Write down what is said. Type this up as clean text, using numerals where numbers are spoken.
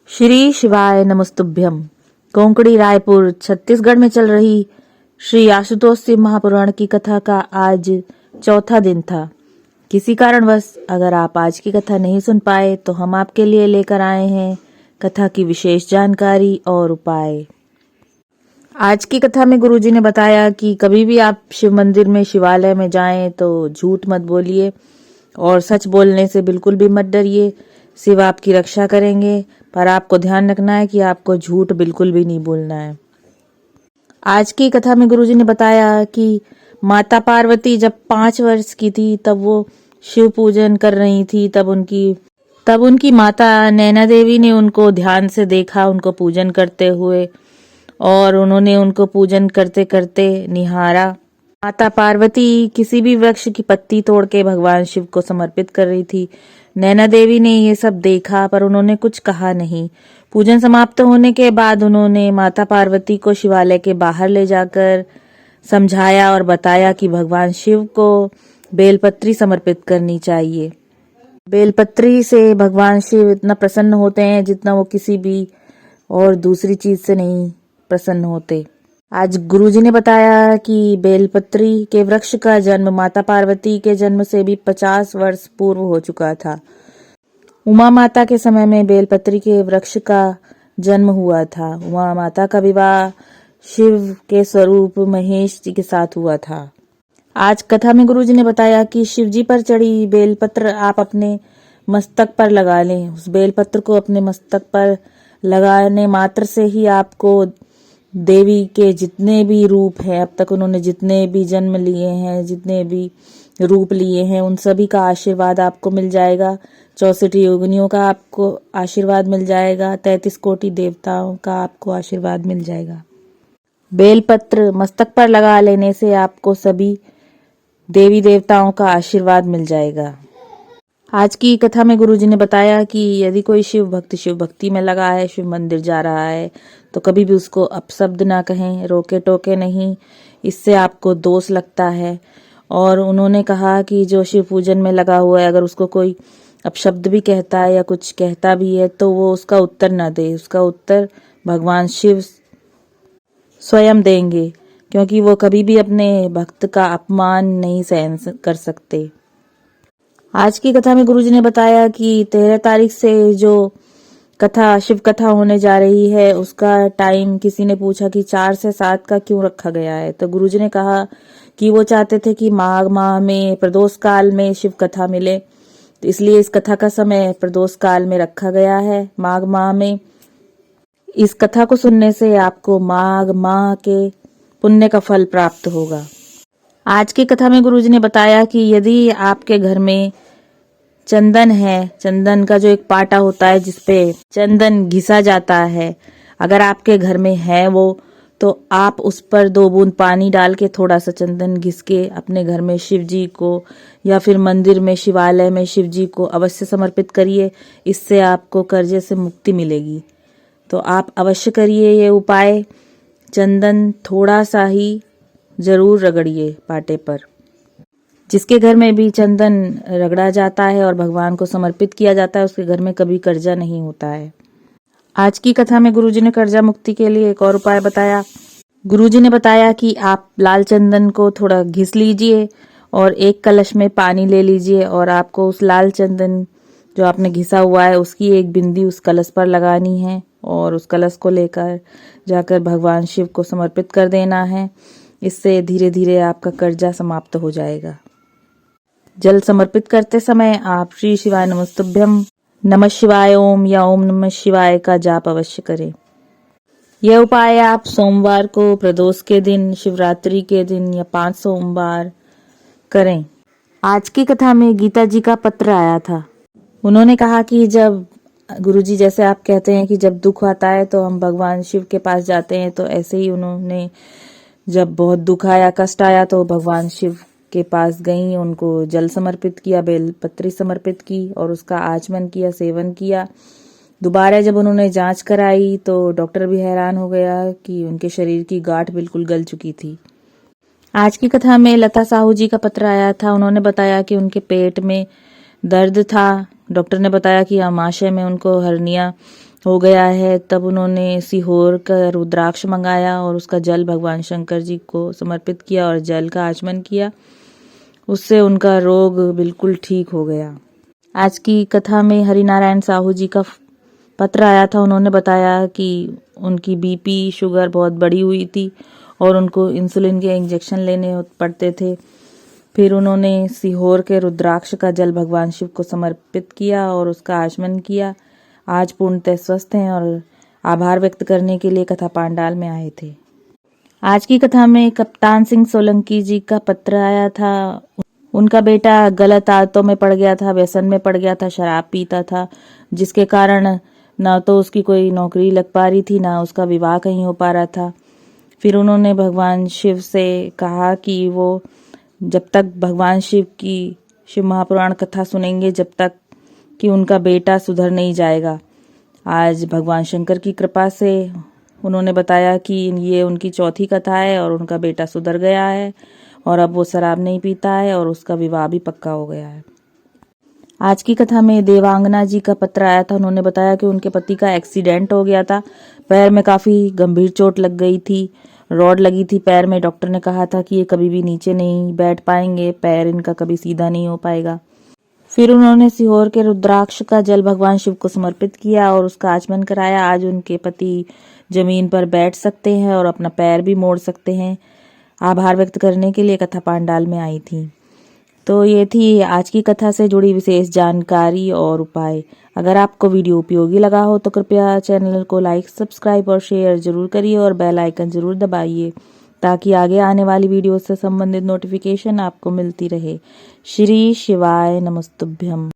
श्री शिवाय नमस्तुभ्यम। कोंकणी रायपुर छत्तीसगढ़ में चल रही श्री आशुतोष सिंह महापुराण की कथा का आज चौथा दिन था। किसी कारणवश अगर आप आज की कथा नहीं सुन पाए तो हम आपके लिए लेकर आए हैं कथा की विशेष जानकारी और उपाय। आज की कथा में गुरुजी ने बताया कि कभी भी आप शिव मंदिर में शिवालय में जाएं तो झूठ मत बोलिए और सच बोलने से बिल्कुल भी मत डरिए। शिव आपकी रक्षा करेंगे, पर आपको ध्यान रखना है कि आपको झूठ बिल्कुल भी नहीं बोलना है। आज की कथा में गुरुजी ने बताया कि माता पार्वती जब 5 वर्ष की थी तब वो शिव पूजन कर रही थी। तब उनकी माता नैना देवी ने उनको ध्यान से देखा, उनको पूजन करते हुए, और उन्होंने उनको पूजन करते करते निहारा। माता पार्वती किसी भी वृक्ष की पत्ती तोड़ के भगवान शिव को समर्पित कर रही थी। नैना देवी ने ये सब देखा पर उन्होंने कुछ कहा नहीं। पूजन समाप्त होने के बाद उन्होंने माता पार्वती को शिवालय के बाहर ले जाकर समझाया और बताया कि भगवान शिव को बेलपत्री समर्पित करनी चाहिए। बेलपत्री से भगवान शिव इतना प्रसन्न होते हैं जितना वो किसी भी और दूसरी चीज से नहीं प्रसन्न होते। आज गुरुजी ने बताया कि बेलपत्री के वृक्ष का जन्म माता पार्वती के जन्म से भी 50 वर्ष पूर्व हो चुका था। उमा माता के समय में बेलपत्री के वृक्ष का जन्म हुआ था। उमा माता का विवाह शिव के स्वरूप महेश जी के साथ हुआ था। आज कथा में गुरुजी ने बताया कि शिव जी पर चढ़ी बेलपत्र आप अपने मस्तक पर लगा लें। उस बेलपत्र को अपने मस्तक पर लगाने मात्र से ही आपको देवी के जितने भी रूप हैं, अब तक उन्होंने जितने भी जन्म लिए हैं, जितने भी रूप लिए हैं, उन सभी का आशीर्वाद आपको मिल जाएगा। 64 योगिनियों का आपको आशीर्वाद मिल जाएगा। 33 कोटि देवताओं का आपको आशीर्वाद मिल जाएगा। बेलपत्र मस्तक पर लगा लेने से आपको सभी देवी देवताओं का आशीर्वाद मिल जाएगा। आज की कथा में गुरुजी ने बताया कि यदि कोई शिव भक्ति में लगा है, शिव मंदिर जा रहा है, तो कभी भी उसको अपशब्द ना कहें, रोके टोके नहीं, इससे आपको दोष लगता है। और उन्होंने कहा कि जो शिव पूजन में लगा हुआ है, अगर उसको कोई अपशब्द भी कहता है या कुछ कहता भी है तो वो उसका उत्तर ना दे। उसका उत्तर भगवान शिव स्वयं देंगे, क्योंकि वो कभी भी अपने भक्त का अपमान नहीं सहन कर सकते। आज की कथा में गुरुजी ने बताया कि 13 तारीख से जो कथा शिव कथा होने जा रही है उसका टाइम किसी ने पूछा कि 4 से 7 का क्यों रखा गया है, तो गुरुजी ने कहा कि वो चाहते थे कि माघ माह में प्रदोष काल में शिव कथा मिले, तो इसलिए इस कथा का समय प्रदोष काल में रखा गया है, माघ माह में। इस कथा को सुनने से आपको माघ माह के पुण्य का फल प्राप्त होगा। आज की कथा में गुरुजी ने बताया कि यदि आपके घर में चंदन है, चंदन का जो एक पाटा होता है जिसपे चंदन घिसा जाता है, अगर आपके घर में है वो, तो आप उस पर 2 बूंद पानी डाल के थोड़ा सा चंदन घिस के अपने घर में शिव जी को या फिर मंदिर में शिवालय में शिव जी को अवश्य समर्पित करिए। इससे आपको कर्जे से मुक्ति मिलेगी। तो आप अवश्य करिए ये उपाय। चंदन थोड़ा सा ही जरूर रगड़िए पाटे पर। जिसके घर में भी चंदन रगड़ा जाता है और भगवान को समर्पित किया जाता है, उसके घर में कभी कर्जा नहीं होता है। आज की कथा में गुरुजी ने कर्जा मुक्ति के लिए एक और उपाय बताया। गुरुजी ने बताया कि आप लाल चंदन को थोड़ा घिस लीजिए और एक कलश में पानी ले लीजिए और आपको उस लाल चंदन जो आपने घिसा हुआ है उसकी एक बिंदी उस कलश पर लगानी है और उस कलश को लेकर जाकर भगवान शिव को समर्पित कर देना है। इससे धीरे धीरे आपका कर्जा समाप्त हो जाएगा। जल समर्पित करते समय आप श्री शिवाय नमस्तुभ्यम, नमः शिवाय ओम या ओम नमः शिवाय का जाप अवश्य करें। यह उपाय आप सोमवार को, प्रदोष के दिन, शिवरात्रि के दिन या 5 सोमवार करें। आज की कथा में गीता जी का पत्र आया था। उन्होंने कहा कि जब गुरुजी, जैसे आप कहते हैं कि जब दुख आता है तो हम भगवान शिव के पास जाते हैं, तो ऐसे ही उन्होंने जब बहुत दुख आया, कष्ट आया, तो भगवान शिव के पास गई, उनको जल समर्पित किया, बेलपत्री समर्पित की और उसका आचमन किया, सेवन किया। दोबारा जब उन्होंने जांच कराई तो डॉक्टर भी हैरान हो गया कि उनके शरीर की गांठ बिल्कुल गल चुकी थी। आज की कथा में लता साहू जी का पत्र आया था। उन्होंने बताया कि उनके पेट में दर्द था। डॉक्टर ने बताया कि आमाशय में उनको हर्निया हो गया है, तब उन्होंने सीहोर का रुद्राक्ष मंगाया और उसका जल भगवान शंकर जी को समर्पित किया और जल का आचमन किया। उससे उनका रोग बिल्कुल ठीक हो गया। आज की कथा में हरिनारायण साहू जी का पत्र आया था। उन्होंने बताया कि उनकी बीपी शुगर बहुत बढ़ी हुई थी और उनको इंसुलिन के इंजेक्शन लेने पड़ते थे। फिर उन्होंने सीहोर के रुद्राक्ष का जल भगवान शिव को समर्पित किया और उसका आचमन किया। आज पूर्णतः स्वस्थ हैं और आभार व्यक्त करने के लिए कथा पांडाल में आए थे। आज की कथा में कप्तान सिंह सोलंकी जी का पत्र आया था। उनका बेटा गलत आदतों में पड़ गया था, व्यसन में पड़ गया था, शराब पीता था, जिसके कारण ना तो उसकी कोई नौकरी लग पा रही थी, ना उसका विवाह कहीं हो पा रहा था। फिर उन्होंने भगवान शिव से कहा कि वो जब तक भगवान शिव की शिव महापुराण कथा सुनेंगे, जब तक कि उनका बेटा सुधर नहीं जाएगा। आज भगवान शंकर की कृपा से उन्होंने बताया कि ये उनकी चौथी कथा है और उनका बेटा सुधर गया है और अब वो शराब नहीं पीता है और उसका विवाह भी पक्का हो गया है। आज की कथा में देवांगना जी का पत्र आया था। उन्होंने बताया कि उनके पति का एक्सीडेंट हो गया था, पैर में काफी गंभीर चोट लग गई थी, रॉड लगी थी पैर में। डॉक्टर ने कहा था कि ये कभी भी नीचे नहीं बैठ पाएंगे, पैर इनका कभी सीधा नहीं हो पाएगा। फिर उन्होंने सीहोर के रुद्राक्ष का जल भगवान शिव को समर्पित किया और उसका आचमन कराया। आज उनके पति जमीन पर बैठ सकते हैं और अपना पैर भी मोड़ सकते हैं। आभार व्यक्त करने के लिए कथा पांडाल में आई थी। तो ये थी आज की कथा से जुड़ी विशेष जानकारी और उपाय। अगर आपको वीडियो उपयोगी लगा हो तो कृपया चैनल को लाइक, सब्सक्राइब और शेयर जरूर करिए और बेल आइकन जरूर दबाइए ताकि आगे आने वाली वीडियो से संबंधित नोटिफिकेशन आपको मिलती रहे। श्री शिवाय नमस्तुभ्यम।